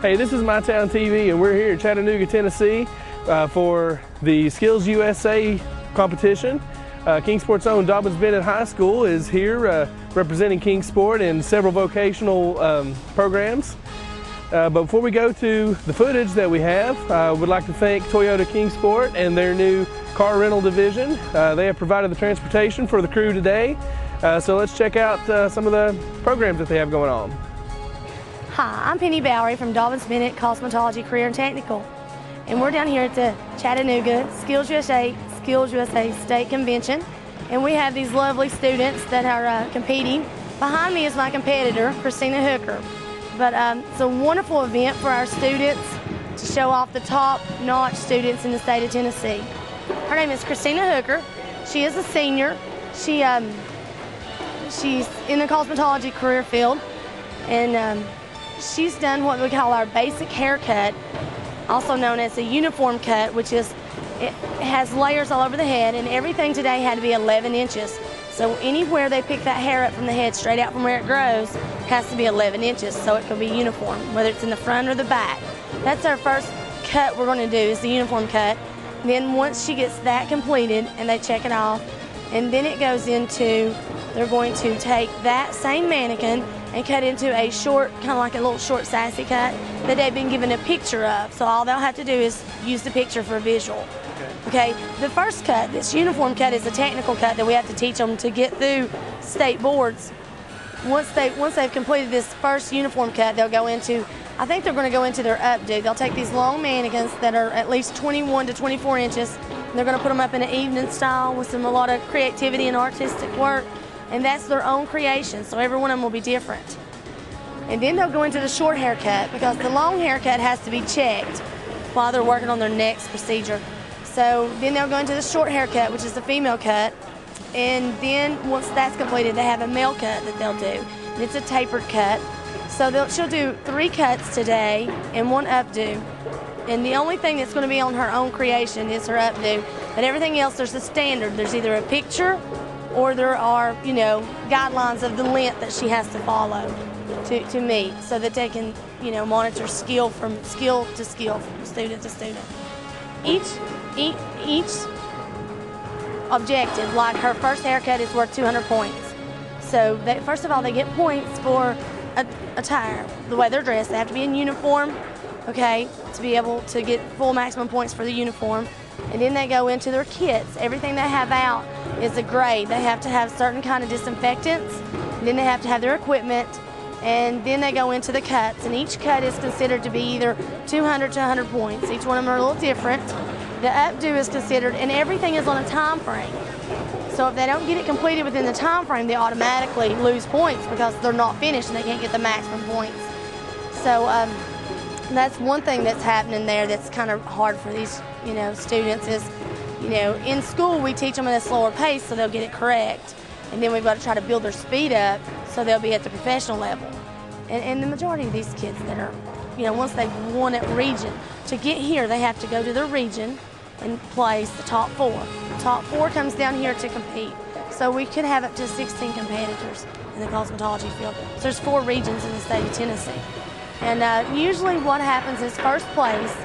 Hey, this is My Town TV, and we're here in Chattanooga, Tennessee for the SkillsUSA competition. Kingsport's own Dobyns Bennett High School is here representing Kingsport in several vocational programs. But before we go to the footage that we have, I would like to thank Toyota Kingsport and their new car rental division. They have provided the transportation for the crew today. So let's check out some of the programs that they have going on. Hi, I'm Penny Bowery from Dobyns Bennett Cosmetology Career and Technical, and we're down here at the Chattanooga SkillsUSA State Convention, and we have these lovely students that are competing. Behind me is my competitor, Christina Hooker. But it's a wonderful event for our students to show off the top-notch students in the state of Tennessee. Her name is Christina Hooker. She is a senior. She's in the cosmetology career field, and she's done what we call our basic haircut, also known as a uniform cut, which is, it has layers all over the head, and everything today had to be 11 inches. So anywhere they pick that hair up from the head straight out from where it grows has to be 11 inches, so it can be uniform, whether it's in the front or the back. That's our first cut we're going to do, is the uniform cut. Then once she gets that completed and they check it off, and then it goes into, they're going to take that same mannequin and cut into a short, kind of like a little short sassy cut that they've been given a picture of. So all they'll have to do is use the picture for a visual. Okay, the first cut, this uniform cut, is a technical cut that we have to teach them to get through state boards. Once they've completed this first uniform cut, they'll go into, I think they're going to go into their updo. They'll take these long mannequins that are at least 21 to 24 inches, and they're going to put them up in an evening style with a lot of creativity and artistic work, and that's their own creation, so every one of them will be different. And then they'll go into the short haircut, because the long haircut has to be checked while they're working on their next procedure. So then they'll go into the short haircut, which is the female cut, and then once that's completed, they have a male cut that they'll do. And it's a tapered cut. So she'll do 3 cuts today and 1 updo. And the only thing that's going to be on her own creation is her updo. But everything else, there's a standard. There's either a picture or there are, guidelines of the length that she has to follow to meet, so that they can, monitor skill from skill to skill, from student to student. Each objective, like her first haircut, is worth 200 points. So first of all, they get points for attire, the way they're dressed. They have to be in uniform, okay, to be able to get full maximum points for the uniform. And then they go into their kits. Everything they have out is a grade. They have to have certain kind of disinfectants, and then they have to have their equipment, and then they go into the cuts. And each cut is considered to be either 200 to 100 points. Each one of them are a little different. The updo is considered, and everything is on a time frame. So if they don't get it completed within the time frame, they automatically lose points because they're not finished and they can't get the maximum points. So that's one thing that's happening there that's kind of hard for these, students is, in school we teach them at a slower pace so they'll get it correct. And then we've got to try to build their speed up so they'll be at the professional level. And the majority of these kids that are, once they've won at region, to get here they have to go to their region and place the top 4. The top 4 comes down here to compete. So we could have up to 16 competitors in the cosmetology field. So there's 4 regions in the state of Tennessee. And usually what happens is first place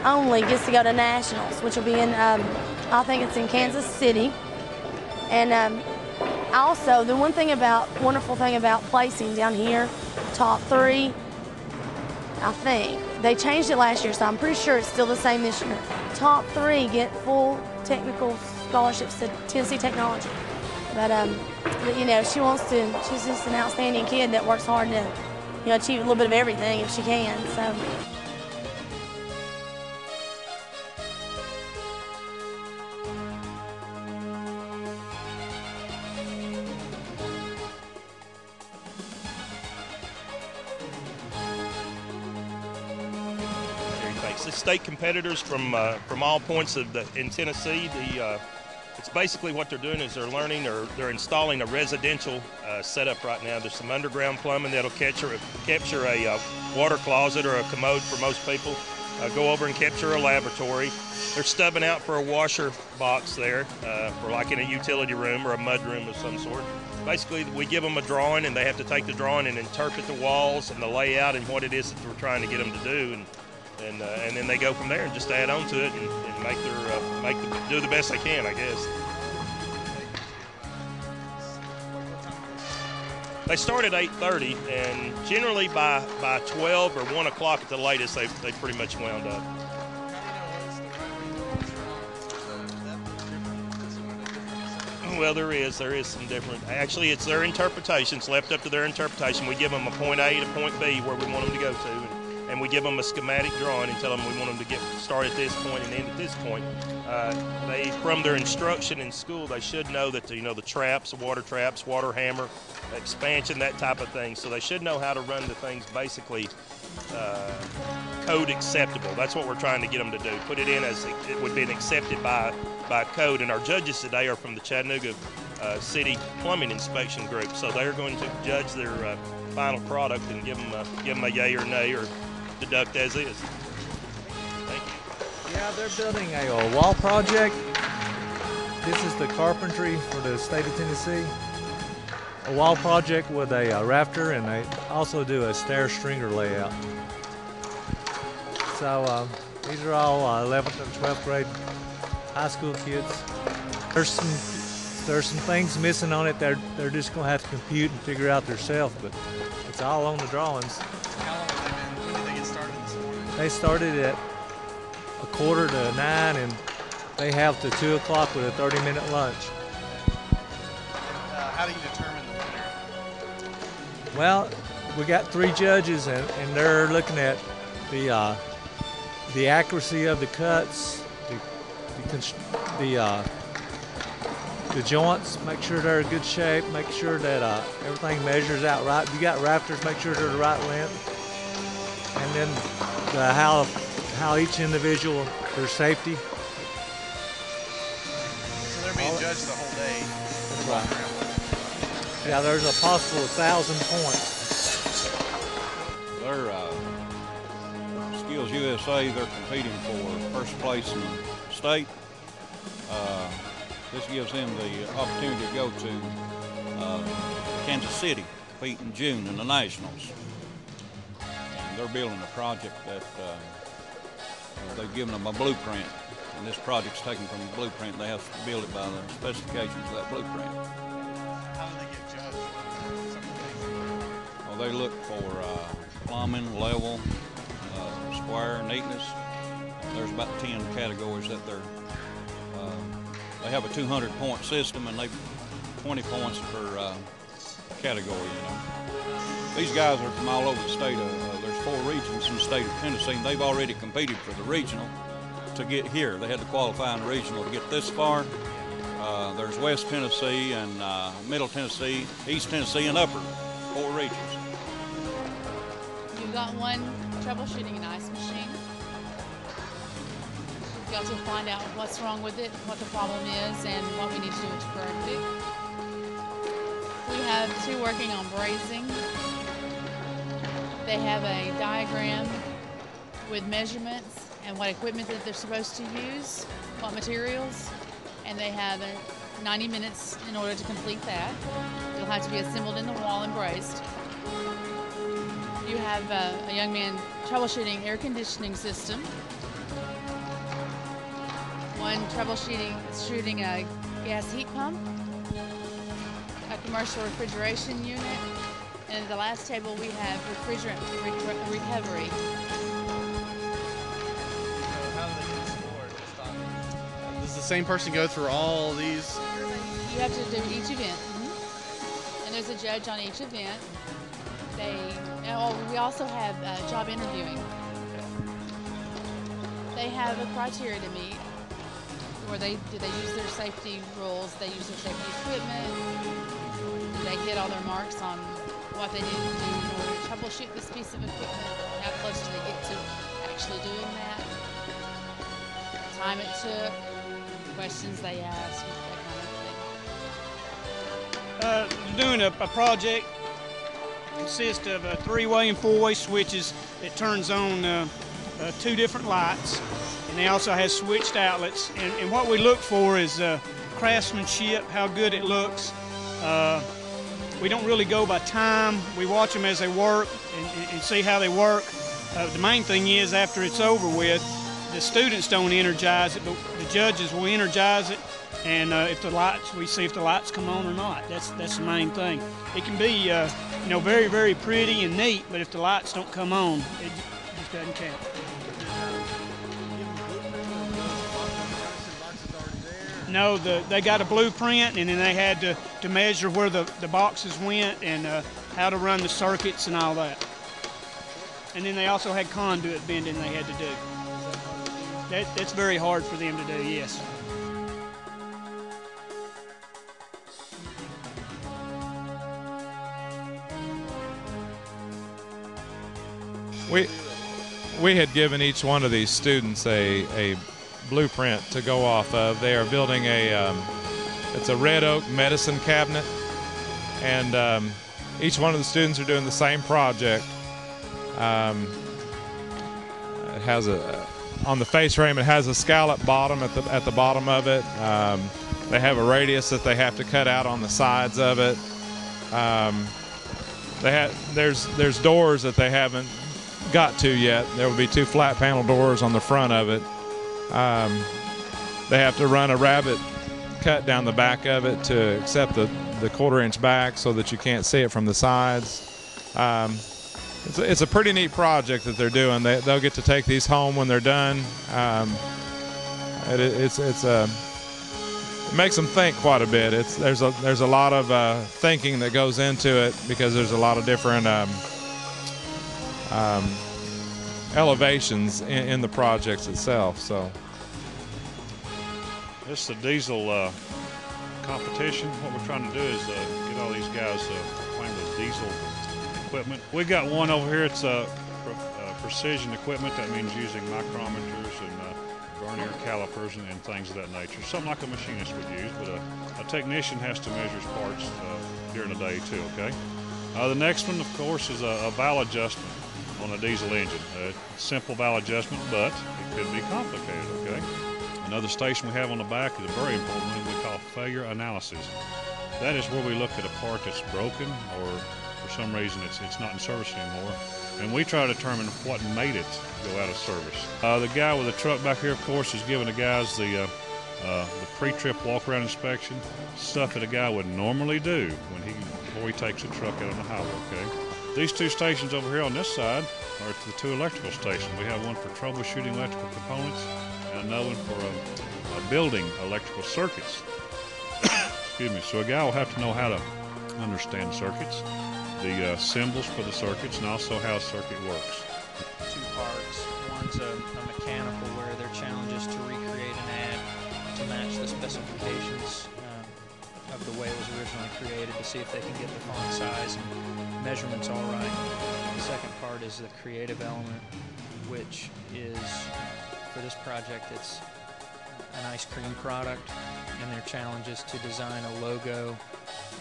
only gets to go to nationals, which will be in, I think it's in Kansas City. And also, the wonderful thing about placing down here, top 3, I think, they changed it last year, so I'm pretty sure it's still the same this year. Top 3 get full technical scholarships to Tennessee Technology. But she's just an outstanding kid that works hard to, achieve a little bit of everything if she can, so. The state competitors from all points in Tennessee. It's basically what they're doing is they're learning, or they're installing a residential setup right now. There's some underground plumbing that'll capture a water closet or a commode for most people. go over and capture a laboratory. They're stubbing out for a washer box there, for like in a utility room or a mud room of some sort. Basically, we give them a drawing, and they have to take the drawing and interpret the walls and the layout and what it is that we're trying to get them to do, and then they go from there and just add on to it and do the best they can, I guess. They start at 8:30, and generally by 12 or 1 o'clock at the latest, they pretty much wound up. Well, there is some different. Actually, it's their interpretations, left up to their interpretation. We give them a point A to point B where we want them to go to, and we give them a schematic drawing and tell them we want them to start at this point and end at this point. From their instruction in school, they should know that the traps, water hammer, expansion, that type of thing. So they should know how to run the things basically code acceptable. That's what we're trying to get them to do. Put it in as it would be accepted by code. And our judges today are from the Chattanooga City Plumbing Inspection Group. So they're going to judge their final product and give them a yay or nay or deduct as is. Thank you. Yeah, they're building a wall project. This is the carpentry for the state of Tennessee. A wall project with a rafter, and they also do a stair stringer layout. So these are all 11th and 12th grade high school kids. There's some things missing on it. They're just gonna have to compute and figure out themselves, but it's all on the drawings. How long have they been? When did they get started this morning? They started at 8:45, and they have to 2 o'clock with a 30-minute lunch. How do you determine the winner? Well, we got 3 judges, and they're looking at the accuracy of the cuts, the joints, make sure they're in good shape, make sure that everything measures out right. If you got rafters, make sure they're the right length, and then how each individual, their safety. So they're being judged the whole day. That's right. Yeah, there's a possible 1,000 points. They're SkillsUSA. They're competing for first place in the state. This gives them the opportunity to go to Kansas City, compete in June in the Nationals. And they're building a project that they've given them a blueprint, and this project's taken from the blueprint. They have to build it by the specifications of that blueprint. How do they get judged? Well, they look for plumbing, level, square, neatness. There's about 10 categories that they have a 200-point system, and 20 points per category. These guys are from all over the state. There's 4 regions in the state of Tennessee, and they've already competed for the regional to get here. They had to qualify in the regional to get this far. There's West Tennessee and Middle Tennessee, East Tennessee, and Upper, 4 regions. You've got one troubleshooting an ice machine. We've got to find out what's wrong with it, what the problem is, and what we need to do to correct it. We have 2 working on brazing. They have a diagram with measurements and what equipment that they're supposed to use, what materials, and they have 90 minutes in order to complete that. It'll have to be assembled in the wall and brazed. You have a young man troubleshooting air conditioning system. One troubleshooting a gas heat pump, a commercial refrigeration unit, and at the last table we have refrigerant recovery. How do they get scored? Does the same person go through all these? You have to do each event, and there's a judge on each event. We also have job interviewing. They have a criteria to meet where do they use their safety rules, they use their safety equipment, do they hit all their marks on what they need to do in order to troubleshoot this piece of equipment, how close do they get to actually doing that, the time it took, questions they ask, that kind of thing. Doing a project consists of 3-way and 4-way switches that turns on 2 different lights, and they also have switched outlets. And what we look for is craftsmanship, how good it looks. We don't really go by time. We watch them as they work and see how they work. The main thing is, after it's over with, the students don't energize it, but the judges will energize it. And if the lights, we see if the lights come on or not. That's the main thing. It can be, you know, very, very pretty and neat, but if the lights don't come on, it just doesn't count. No, they got a blueprint, and then they had to measure where the boxes went and how to run the circuits and all that. And then they also had conduit bending they had to do. That's very hard for them to do, yes. We had given each one of these students a blueprint to go off of. They are building it's a red oak medicine cabinet, and each one of the students are doing the same project. It has on the face frame, it has a scallop bottom at the bottom of it. They have a radius that they have to cut out on the sides of it. There's doors that they haven't got to yet. There will be 2 flat panel doors on the front of it. They have to run a rabbet cut down the back of it to accept the 1/4-inch back so that you can't see it from the sides. It's a pretty neat project that they're doing. They'll get to take these home when they're done. It makes them think quite a bit. There's a lot of thinking that goes into it because there's a lot of different elevations in the projects itself. So this is a diesel competition. What we're trying to do is get all these guys playing with diesel equipment. We've got one over here. It's precision equipment. That means using micrometers and vernier calipers and things of that nature. Something like a machinist would use, but a technician has to measure his parts during the day too, okay? The next one, of course, is a valve adjustment on a diesel engine. Simple valve adjustment, but it could be complicated, okay? Another station we have on the back is a very important one we call failure analysis. That is where we look at a part that's broken or for some reason it's not in service anymore, and we try to determine what made it go out of service. The guy with the truck back here, of course, is giving the guys the pre-trip walk-around inspection, stuff that a guy would normally do before he takes the truck out on the highway, okay? These 2 stations over here on this side are the 2 electrical stations. We have one for troubleshooting electrical components and another one for building electrical circuits. Excuse me. So a guy will have to know how to understand circuits, the symbols for the circuits, and also how a circuit works. 2 parts. One's a mechanical where their challenge is to recreate an ad to match the specifications of the way it was originally created to see if they can get the font size and measurements all right. The second part is the creative element, which is, for this project, it's an ice cream product, and their challenge is to design a logo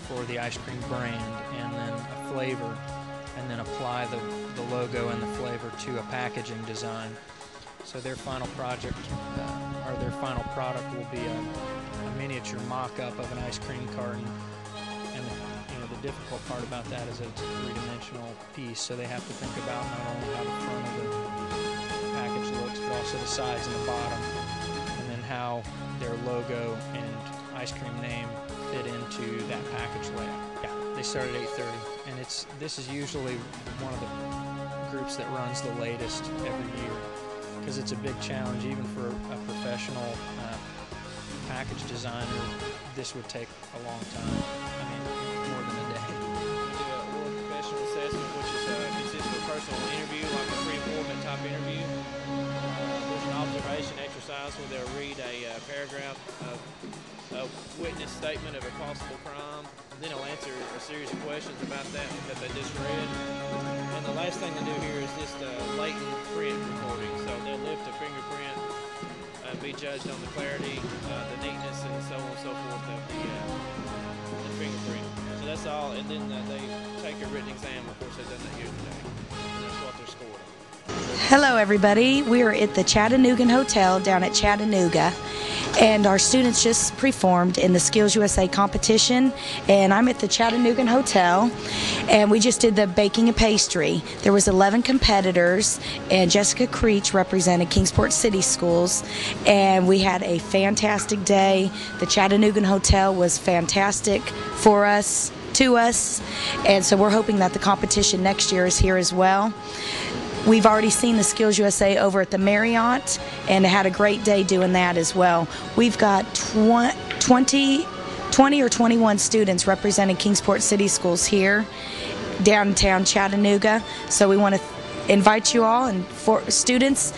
for the ice cream brand and then a flavor, and then apply the logo and the flavor to a packaging design. So their final project, or their final product, will be a miniature mock-up of an ice cream carton. And the difficult part about that is that it's a 3-dimensional piece, so they have to think about not only how the front of the package looks, but also the sides and the bottom, and then how their logo and ice cream name fit into that package layout. Yeah, they start at 8:30, and this is usually one of the groups that runs the latest every year, because it's a big challenge even for a professional package designer. This would take a long time. I mean, more than a day. We do a oral professional assessment, which is consists of a personal interview, like a pre-employment type interview. There's an observation exercise where they'll read a paragraph of a witness statement of a possible crime. Then they'll answer a series of questions about that they just read. And the last thing they do here is just latent print recording. So they'll lift a fingerprint and be judged on the clarity, the neatness, and so on and so forth of the fingerprint. So that's all. And then they take a written exam. Of course, they've done that here today. And that's what they're scored on. Hello everybody, we are at the Chattanooga Hotel down at Chattanooga, and our students just performed in the SkillsUSA competition, and I'm at the Chattanooga Hotel, and we just did the baking and pastry. There was 11 competitors, and Jessica Creech represented Kingsport City Schools, and we had a fantastic day. The Chattanooga Hotel was fantastic for us, and so we're hoping that the competition next year is here as well. We've already seen the SkillsUSA over at the Marriott and had a great day doing that as well. We've got 20 or 21 students representing Kingsport City Schools here, downtown Chattanooga. So we want to invite you all, and for students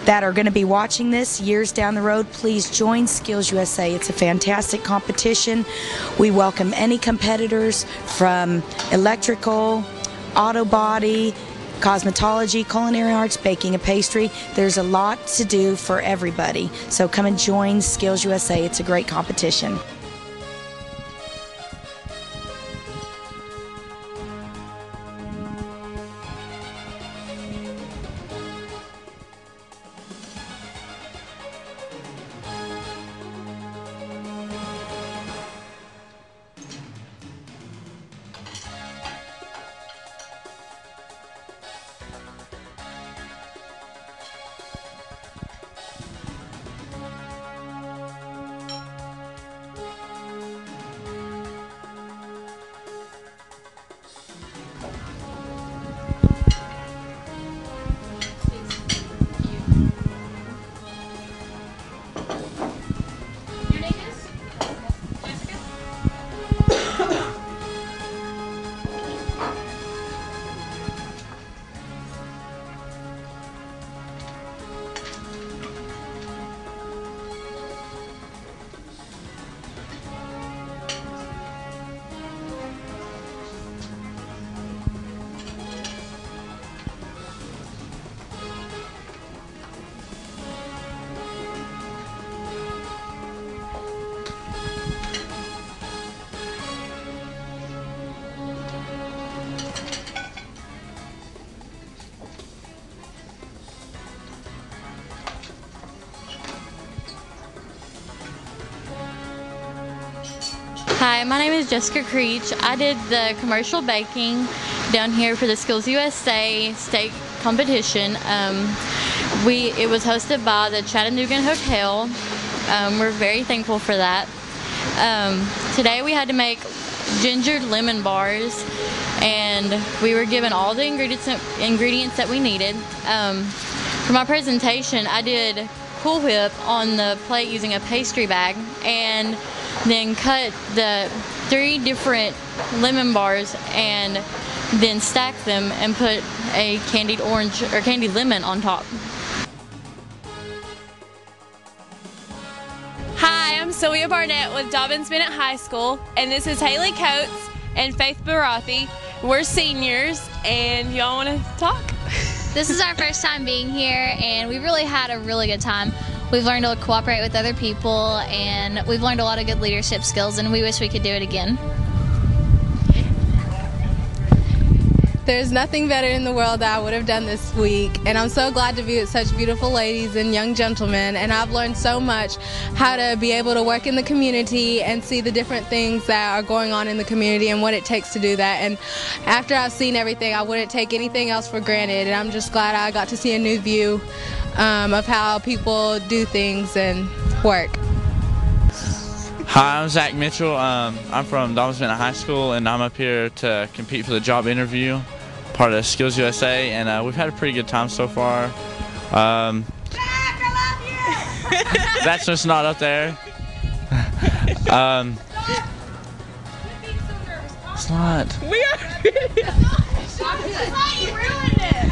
that are going to be watching this years down the road, please join SkillsUSA. It's a fantastic competition. We welcome any competitors from electrical, auto body, cosmetology, culinary arts, baking and pastry. There's a lot to do for everybody. So come and join SkillsUSA. It's a great competition. Hi, my name is Jessica Creech. I did the commercial baking down here for the SkillsUSA state competition. It was hosted by the Chattanooga Hotel. We're very thankful for that. Today we had to make ginger lemon bars, and we were given all the ingredients that we needed. For my presentation, I did Cool Whip on the plate using a pastry bag, and then cut the 3 different lemon bars and then stack them and put a candied orange or candied lemon on top. Hi, I'm Sylvia Barnett with Dobyns Bennett High School, and this is Haley Coates and Faith Barathi. We're seniors, and y'all want to talk? This is our first time being here, and we really had a really good time. We've learned to cooperate with other people, and we've learned a lot of good leadership skills, and we wish we could do it again. There's nothing better in the world that I would have done this week, and I'm so glad to be with such beautiful ladies and young gentlemen, and I've learned so much how to be able to work in the community and see the different things that are going on in the community and what it takes to do that. And after I've seen everything, I wouldn't take anything else for granted, and I'm just glad I got to see a new view of how people do things and work. Hi, I'm Zach Mitchell. I'm from Dobyns Bennett High School, and I'm up here to compete for the job interview, part of SkillsUSA, and we've had a pretty good time so far. Jack, I love you! That's just not up there. It's not. We are. You ruined it.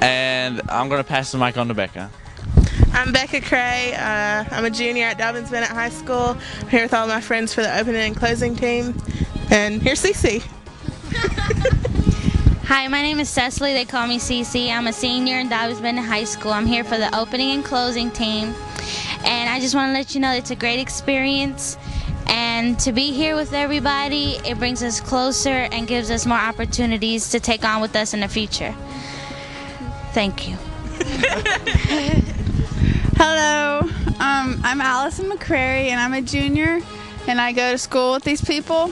And I'm going to pass the mic on to Becca. I'm Becca Cray. I'm a junior at Dobyns Bennett High School. I'm here with all my friends for the opening and closing team. And here's Cece. Hi, my name is Cecily. They call me Cece. I'm a senior in Dobyns Bennett High School. I'm here for the opening and closing team. And I just want to let you know it's a great experience. And to be here with everybody, it brings us closer and gives us more opportunities to take on with us in the future. Thank you. Hello, I'm Allison McCrary, and I'm a junior, and I go to school with these people.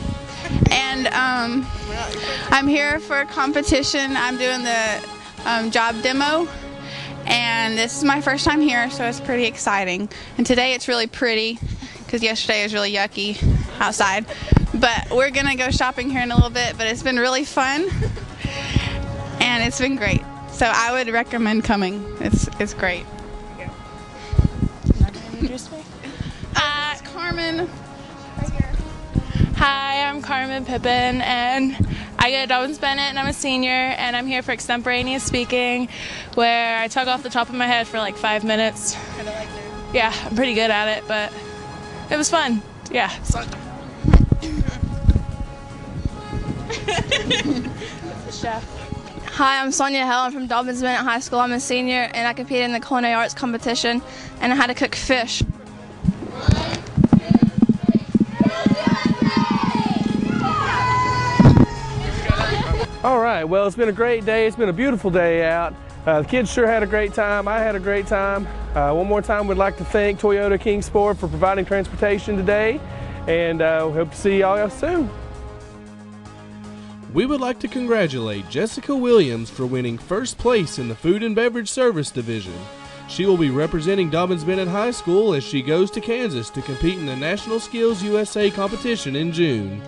And I'm here for a competition. I'm doing the job demo, and this is my first time here, so it's pretty exciting. And today it's really pretty, because yesterday was really yucky outside. But we're gonna go shopping here in a little bit, but it's been really fun, and it's been great. So I would recommend coming. It's great. Introduce me. It's Carmen. Hi, I'm Carmen Pippin, and I go to Dobyns Bennett, and I'm a senior, and I'm here for extemporaneous speaking, where I talk off the top of my head for like 5 minutes. Yeah, I'm pretty good at it, but it was fun. Yeah. Chef. Hi, I'm Sonia Hell. I'm from Dobyns Bennett High School. I'm a senior, and I competed in the culinary arts competition, and I had to cook fish. All right, well, it's been a great day. It's been a beautiful day out. The kids sure had a great time. I had a great time. One more time, we'd like to thank Toyota Kingsport for providing transportation today, and hope to see y'all soon. We would like to congratulate Jessica Williams for winning first place in the Food and Beverage Service Division. She will be representing Dobyns Bennett High School as she goes to Kansas to compete in the National Skills USA competition in June.